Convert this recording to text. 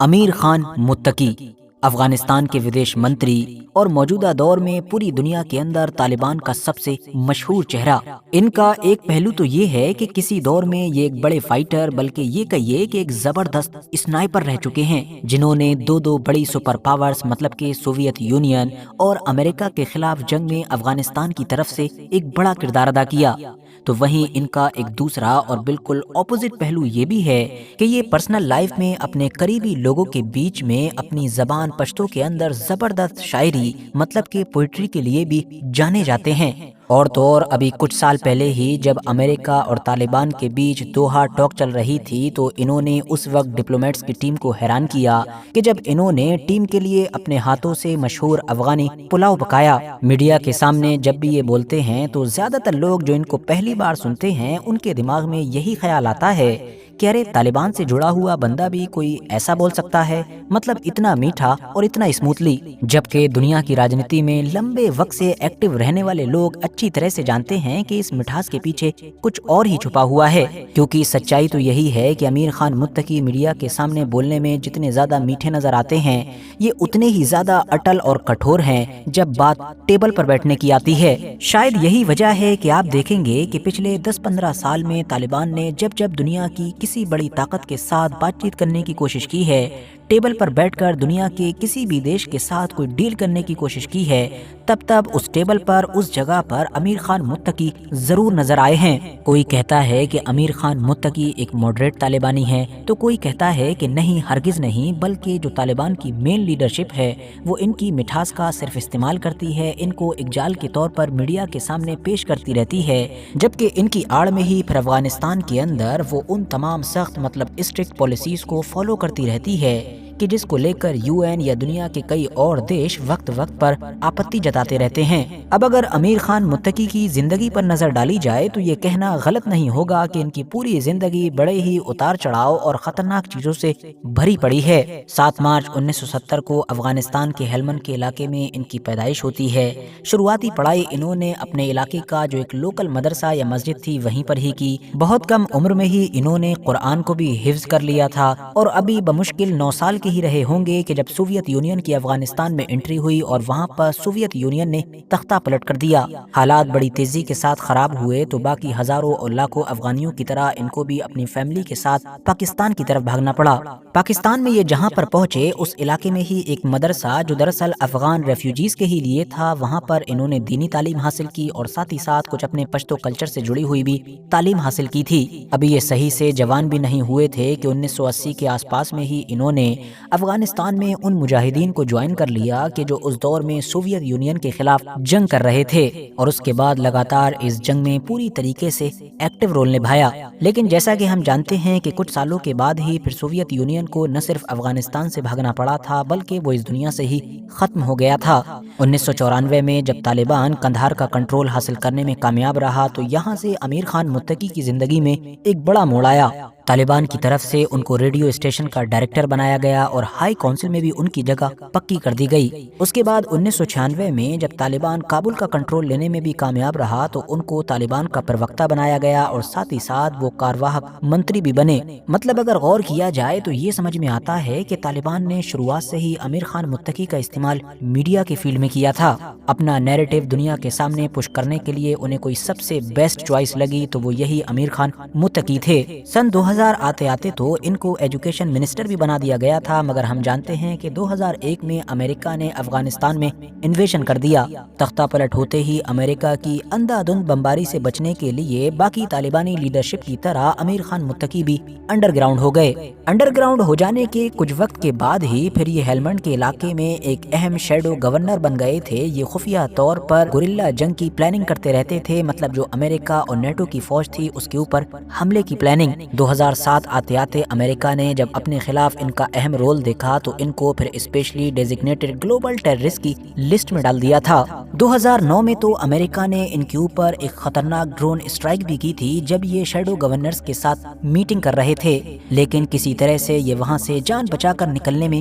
امیر خان متقی افغانستان کے ودیش منتری اور موجودہ دور میں پوری دنیا کے اندر طالبان کا سب سے مشہور چہرہ۔ ان کا ایک پہلو تو یہ ہے کہ کسی دور میں یہ ایک بڑے فائٹر بلکہ یہ کہیے کہ ایک زبردست اسنائپر رہ چکے ہیں، جنہوں نے دو بڑی سپر پاورز مطلب کہ سوویت یونین اور امریکہ کے خلاف جنگ میں افغانستان کی طرف سے ایک بڑا کردار ادا کیا۔ تو وہیں ان کا ایک دوسرا اور بالکل اپوزٹ پہلو یہ بھی ہے کہ یہ پرسنل لائف میں اپنے قریبی لوگوں کے بیچ میں اپنی زبان پشتو کے اندر زبردست شاعری مطلب کہ پوئٹری کے لیے بھی جانے جاتے ہیں۔ اور تو اور ابھی کچھ سال پہلے ہی جب امریکہ اور طالبان کے بیچ دوحہ ٹاک چل رہی تھی تو انہوں نے اس وقت ڈپلومیٹس کی ٹیم کو حیران کیا کہ جب انہوں نے ٹیم کے لیے اپنے ہاتھوں سے مشہور افغانی پلاؤ پکایا۔ میڈیا کے سامنے جب بھی یہ بولتے ہیں تو زیادہ تر لوگ جو ان کو پہلی بار سنتے ہیں ان کے دماغ میں یہی خیال آتا ہے کہ ارے طالبان سے جڑا ہوا بندہ بھی کوئی ایسا بول سکتا ہے، مطلب اتنا میٹھا اور اتنا اسموتھلی، جبکہ دنیا کی راجنیتی میں لمبے وقت سے ایکٹیو رہنے والے لوگ اچھی طرح سے جانتے ہیں کہ اس مٹھاس کے پیچھے کچھ اور ہی چھپا ہوا ہے، کیونکہ سچائی تو یہی ہے کہ امیر خان متقی میڈیا کے سامنے بولنے میں جتنے زیادہ میٹھے نظر آتے ہیں یہ اتنے ہی زیادہ اٹل اور کٹھور ہیں جب بات ٹیبل پر بیٹھنے کی آتی ہے۔ شاید یہی وجہ ہے کہ آپ دیکھیں گے کہ پچھلے 10-15 سال میں طالبان نے جب دنیا کی کسی بڑی طاقت کے ساتھ بات چیت کرنے کی کوشش کی ہے، ٹیبل پر بیٹھ کر دنیا کے کسی بھی دیش کے ساتھ کوئی ڈیل کرنے کی کوشش کی ہے، تب اس ٹیبل پر اس جگہ پر امیر خان متقی ضرور نظر آئے ہیں۔ کوئی کہتا ہے کہ امیر خان متقی ایک ماڈریٹ طالبانی ہے تو کوئی کہتا ہے کہ نہیں، ہرگز نہیں، بلکہ جو طالبان کی مین لیڈرشپ ہے وہ ان کی مٹھاس کا صرف استعمال کرتی ہے، ان کو ایک جال کے طور پر میڈیا کے سامنے پیش کرتی رہتی ہے، جبکہ ان کی آڑ میں ہی پھر افغانستان کے اندر وہ ان تمام سخت مطلب اسٹرکٹ پالیسیز کو فالو کرتی رہتی ہے کہ جس کو لے کر یو این یا دنیا کے کئی اور دیش وقت پر آپتی جتاتے رہتے ہیں۔ اب اگر امیر خان متقی کی زندگی پر نظر ڈالی جائے تو یہ کہنا غلط نہیں ہوگا کہ ان کی پوری زندگی بڑے ہی اتار چڑھاؤ اور خطرناک چیزوں سے بھری پڑی ہے۔ 7 مارچ 1970 کو افغانستان کے ہیلمند کے علاقے میں ان کی پیدائش ہوتی ہے۔ شروعاتی پڑھائی انہوں نے اپنے علاقے کا جو ایک لوکل مدرسہ یا مسجد تھی وہیں پر ہی کی۔ بہت کم عمر میں ہی انہوں نے قرآن کو بھی حفظ کر لیا تھا، اور ابھی بمشکل 9 سال ہی رہے ہوں گے کہ جب سوویت یونین کی افغانستان میں انٹری ہوئی اور وہاں پر سوویت یونین نے تختہ پلٹ کر دیا۔ حالات بڑی تیزی کے ساتھ خراب ہوئے تو باقی ہزاروں اور لاکھوں افغانیوں کی طرح ان کو بھی اپنی فیملی کے ساتھ پاکستان کی طرف بھاگنا پڑا۔ پاکستان میں یہ جہاں پر پہنچے اس علاقے میں ہی ایک مدرسہ جو دراصل افغان ریفیوجیز کے ہی لیے تھا، وہاں پر انہوں نے دینی تعلیم حاصل کی اور ساتھ ہی ساتھ کچھ اپنے پشتو کلچر سے جڑی ہوئی بھی تعلیم حاصل کی تھی۔ ابھی یہ صحیح سے جوان بھی نہیں ہوئے تھے کہ 1980 کے آس پاس میں ہی انہوں نے افغانستان میں ان مجاہدین کو جوائن کر لیا کہ جو اس دور میں سوویت یونین کے خلاف جنگ کر رہے تھے، اور اس کے بعد لگاتار اس جنگ میں پوری طریقے سے ایکٹیو رول نبھایا۔ لیکن جیسا کہ ہم جانتے ہیں کہ کچھ سالوں کے بعد ہی پھر سوویت یونین کو نہ صرف افغانستان سے بھاگنا پڑا تھا بلکہ وہ اس دنیا سے ہی ختم ہو گیا تھا۔ 1994 میں جب طالبان قندھار کا کنٹرول حاصل کرنے میں کامیاب رہا تو یہاں سے امیر خان متقی کی زندگی میں ایک بڑا موڑ آیا۔ طالبان کی طرف سے ان کو ریڈیو اسٹیشن کا ڈائریکٹر بنایا گیا اور ہائی کونسل میں بھی ان کی جگہ پکی کر دی گئی۔ اس کے بعد 1996 میں جب طالبان کابل کا کنٹرول لینے میں بھی کامیاب رہا تو ان کو طالبان کا پروکتا بنایا گیا اور ساتھ ہی ساتھ وہ کارواہک منتری بھی بنے۔ مطلب اگر غور کیا جائے تو یہ سمجھ میں آتا ہے کہ طالبان نے شروعات سے ہی امیر خان متقی کا استعمال میڈیا کے فیلڈ میں کیا تھا۔ اپنا نیریٹو دنیا کے سامنے پش کرنے کے لیے انہیں کوئی سب سے بیسٹ چوائس لگی تو وہ یہی امیر خان متقی تھے۔ سن 2000 آتے تو ان کو ایجوکیشن منسٹر بھی بنا دیا گیا تھا، مگر ہم جانتے ہیں کہ 2001 میں امریکہ نے افغانستان میں انویژن کر دیا۔ تختہ پلٹ ہوتے ہی امریکہ کی اندھا دھند بمباری سے بچنے کے لیے باقی طالبانی لیڈرشپ کی طرح امیر خان متقی بھی انڈر گراؤنڈ ہو گئے۔ انڈر گراؤنڈ ہو جانے کے کچھ وقت کے بعد ہی پھر یہ ہیلمند کے علاقے میں ایک اہم شیڈو گورنر بن گئے تھے۔ یہ خفیہ طور پر گوریلا جنگ کی پلاننگ کرتے رہتے تھے، مطلب جو امریکہ اور نیٹو کی فوج تھی اس کے اوپر حملے کی پلاننگ۔ 2007 آتے امریکہ نے جب اپنے خلاف ان کا اہم رول دیکھا تو ان کو پھر اسپیشلی ڈیزگنیٹڈ گلوبل ٹیررسٹ کی لسٹ میں ڈال دیا تھا۔ 2009 میں تو امریکہ نے ان کے اوپر ایک خطرناک ڈرون اسٹرائک بھی کی تھی جب یہ شیڈو گورنرز کے ساتھ میٹنگ کر رہے تھے، لیکن کسی طرح سے یہ وہاں سے جان بچا کر نکلنے میں